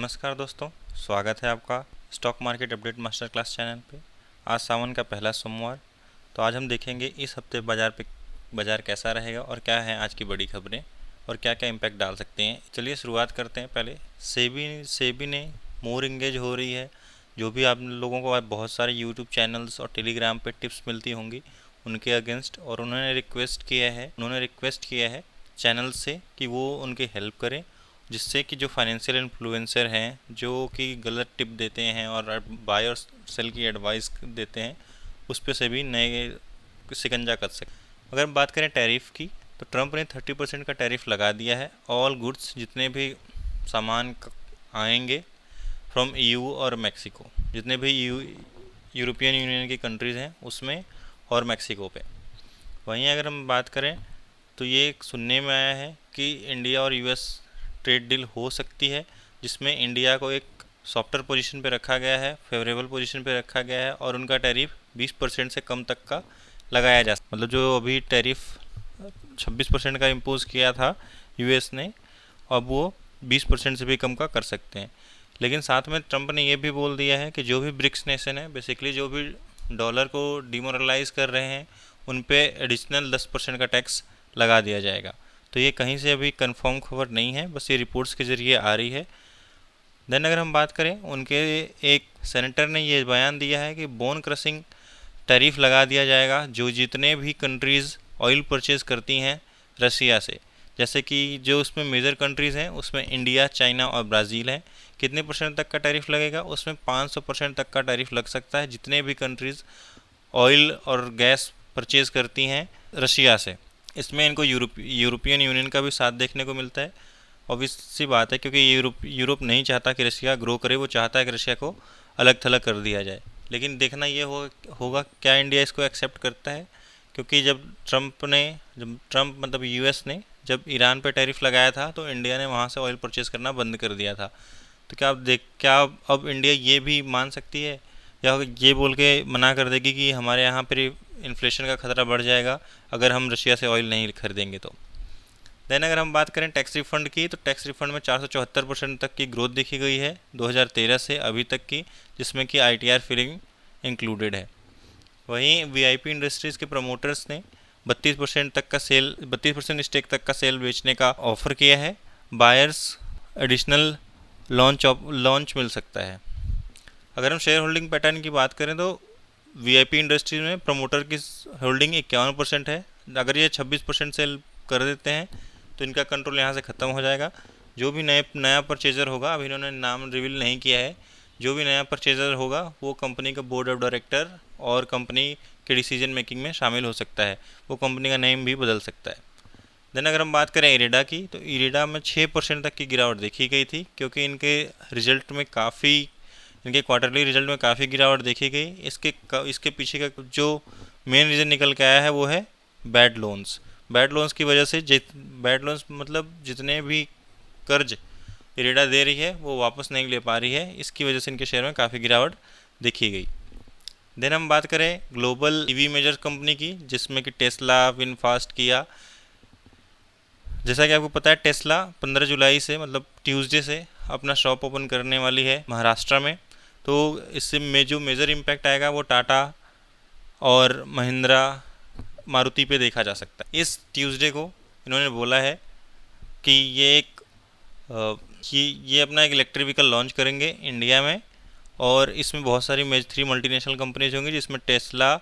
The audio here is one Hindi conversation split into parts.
नमस्कार दोस्तों, स्वागत है आपका stock market update master class channel पे। आज सावन का पहला सोमवार। तो आज हम देखेंगे इस हफ्ते बाज़ार कैसा रहेगा और क्या है आज की बड़ी खबरें और क्या क्या इम्पैक्ट डाल सकते हैं। चलिए शुरुआत करते हैं। पहले सेबी ने मोर इंगेज हो रही है। जो भी आप लोगों को आज बहुत सारे यूट्यूब चैनल्स और टेलीग्राम पे टिप्स मिलती होंगी उनके अगेंस्ट, और उन्होंने रिक्वेस्ट किया है चैनल से कि वो उनकी हेल्प करें, जिससे कि जो फाइनेंशियल इन्फ्लुएंसर हैं जो कि गलत टिप देते हैं और बाय और सेल की एडवाइस देते हैं, उस पर से भी नए शिकंजा कस सकें। अगर हम बात करें टैरिफ की, तो ट्रंप ने 30% का टैरिफ लगा दिया है। ऑल गुड्स, जितने भी सामान आएंगे फ्रॉम ईयू और मैक्सिको, जितने भी यूरोपियन यूनियन की कंट्रीज़ हैं उसमें, और मैक्सिको पे। वहीं अगर हम बात करें तो ये सुनने में आया है कि इंडिया और यूएस ट्रेड डील हो सकती है, जिसमें इंडिया को एक सॉफ्टर पोजीशन पे रखा गया है, फेवरेबल पोजीशन पे रखा गया है, और उनका टैरिफ 20% से कम तक का लगाया जा सकता। मतलब जो अभी टैरिफ 26% का इम्पोज किया था यूएस ने, अब वो 20% से भी कम का कर सकते हैं। लेकिन साथ में ट्रंप ने ये भी बोल दिया है कि जो भी ब्रिक्स नेशन है, बेसिकली जो भी डॉलर को डिमोरलाइज कर रहे हैं, उन पे एडिशनल 10% का टैक्स लगा दिया जाएगा। तो ये कहीं से अभी कंफर्म खबर नहीं है, बस ये रिपोर्ट्स के ज़रिए आ रही है। देन अगर हम बात करें, उनके एक सेनेटर ने ये बयान दिया है कि बोन क्रशिंग टैरिफ लगा दिया जाएगा जो जितने भी कंट्रीज़ ऑयल परचेज़ करती हैं रसिया से। जैसे कि जो उसमें मेजर कंट्रीज़ हैं उसमें इंडिया, चाइना और ब्राज़ील हैं। कितने परसेंट तक का टैरिफ लगेगा? उसमें 500% तक का टैरिफ लग सकता है जितने भी कंट्रीज़ ऑयल और गैस परचेज़ करती हैं रशिया से। इसमें इनको यूरोपियन यूनियन का भी साथ देखने को मिलता है। ऑब्वियस सी बात है, क्योंकि यूरोप नहीं चाहता कि रशिया ग्रो करे, वो चाहता है कि रशिया को अलग थलग कर दिया जाए। लेकिन देखना ये होगा क्या इंडिया इसको एक्सेप्ट करता है, क्योंकि जब ट्रंप मतलब यूएस ने जब ईरान पे टैरिफ लगाया था तो इंडिया ने वहाँ से ऑयल परचेज़ करना बंद कर दिया था। तो क्या अब इंडिया ये भी मान सकती है या ये बोल के मना कर देगी कि हमारे यहाँ पर इन्फ्लेशन का खतरा बढ़ जाएगा अगर हम रशिया से ऑयल नहीं खरीदेंगे तो। देन अगर हम बात करें टैक्स रिफंड की, तो टैक्स रिफंड में 474% तक की ग्रोथ देखी गई है 2013 से अभी तक की, जिसमें कि आईटीआर फिलिंग इंक्लूडेड है। वहीं वीआईपी इंडस्ट्रीज़ के प्रमोटर्स ने 32% स्टेक तक का सेल बेचने का ऑफर किया है। बायर्स एडिशनल लॉन्च मिल सकता है। अगर हम शेयर होल्डिंग पैटर्न की बात करें तो वीआईपी इंडस्ट्रीज में प्रमोटर की होल्डिंग 51% है। अगर ये 26% सेल कर देते हैं तो इनका कंट्रोल यहाँ से ख़त्म हो जाएगा। जो भी नया परचेज़र होगा, अभी इन्होंने नाम रिवील नहीं किया है, जो भी नया परचेज़र होगा वो कंपनी का बोर्ड ऑफ डायरेक्टर और कंपनी के डिसीजन मेकिंग में शामिल हो सकता है। वो कंपनी का नेम भी बदल सकता है। देन अगर हम बात करें इरेडा की, तो इरेडा में 6% तक की गिरावट देखी गई थी, क्योंकि इनके क्वार्टरली रिजल्ट में काफ़ी गिरावट देखी गई। इसके पीछे का जो मेन रीज़न निकल के आया है वो है बैड लोन्स की वजह से। बैड लोन्स मतलब जितने भी कर्ज इरेडा दे रही है वो वापस नहीं ले पा रही है, इसकी वजह से इनके शेयर में काफ़ी गिरावट देखी गई। देन हम बात करें ग्लोबल ईवी मेजर कंपनी की, जिसमें कि टेस्ला, विनफास्ट, किया। जैसा कि आपको पता है, टेस्ला 15 जुलाई से मतलब ट्यूसडे से अपना शॉप ओपन करने वाली है महाराष्ट्र में। तो इससे जो मेजर इम्पैक्ट आएगा वो टाटा और महिंद्रा, मारुति पे देखा जा सकता है। इस ट्यूसडे को इन्होंने बोला है कि ये अपना एक इलेक्ट्रिक व्हीकल लॉन्च करेंगे इंडिया में, और इसमें बहुत सारी 3 मल्टीनेशनल कंपनीज होंगी, जिसमें टेस्ला,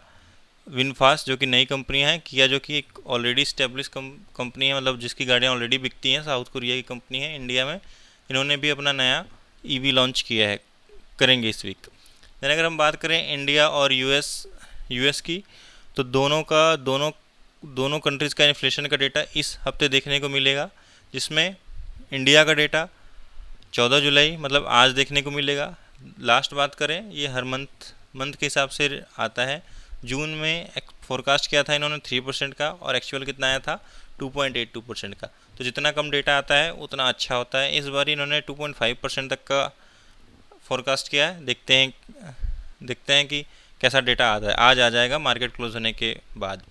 विनफास्ट जो कि नई कंपनियां हैं, किया जो कि एक ऑलरेडी स्टेब्लिश कंपनी है, मतलब जिसकी गाड़ियाँ ऑलरेडी बिकती हैं, साउथ कोरिया की कंपनी है। इंडिया में इन्होंने भी अपना नया ईवी लॉन्च किया है, करेंगे इस वीक। देन अगर हम बात करें इंडिया और यूएस की, तो दोनों कंट्रीज़ का इन्फ्लेशन का डेटा इस हफ्ते देखने को मिलेगा, जिसमें इंडिया का डेटा 14 जुलाई मतलब आज देखने को मिलेगा। लास्ट बात करें, ये हर मंथ के हिसाब से आता है। जून में एक फोरकास्ट किया था इन्होंने 3% का, और एक्चुअल कितना आया था 2.82% का। तो जितना कम डेटा आता है उतना अच्छा होता है। इस बार इन्होंने 2.5% तक का फोरकास्ट किया है। देखते हैं कि कैसा डेटा आता है। आज आ जाएगा मार्केट क्लोज होने के बाद।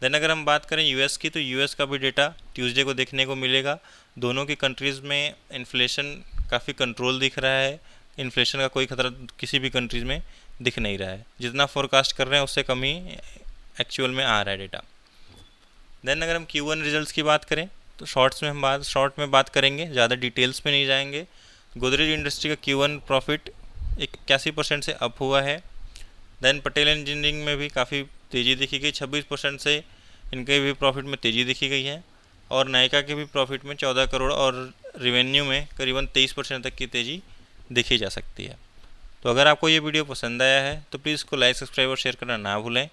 देन अगर हम बात करें यूएस की, तो यूएस का भी डेटा ट्यूसडे को देखने को मिलेगा। दोनों की कंट्रीज़ में इन्फ्लेशन काफ़ी कंट्रोल दिख रहा है, इन्फ्लेशन का कोई खतरा किसी भी कंट्रीज़ में दिख नहीं रहा है, जितना फोरकास्ट कर रहे हैं उससे कम ही एक्चुअल में आ रहा है डेटा। देन अगर हम Q1 रिजल्ट्स की बात करें तो शॉर्ट में बात करेंगे, ज़्यादा डिटेल्स में नहीं जाएंगे। गोदरेज इंडस्ट्री का Q1 प्रॉफिट 81% से अप हुआ है। देन पटेल इंजीनियरिंग में भी काफ़ी तेज़ी दिखी गई, 26% से इनके भी प्रॉफिट में तेज़ी दिखी गई है। और नायका के भी प्रॉफिट में 14 करोड़ और रिवेन्यू में करीबन 23% तक की तेज़ी देखी जा सकती है। तो अगर आपको ये वीडियो पसंद आया है तो प्लीज़ इसको लाइक, सब्सक्राइब और शेयर करना ना भूलें।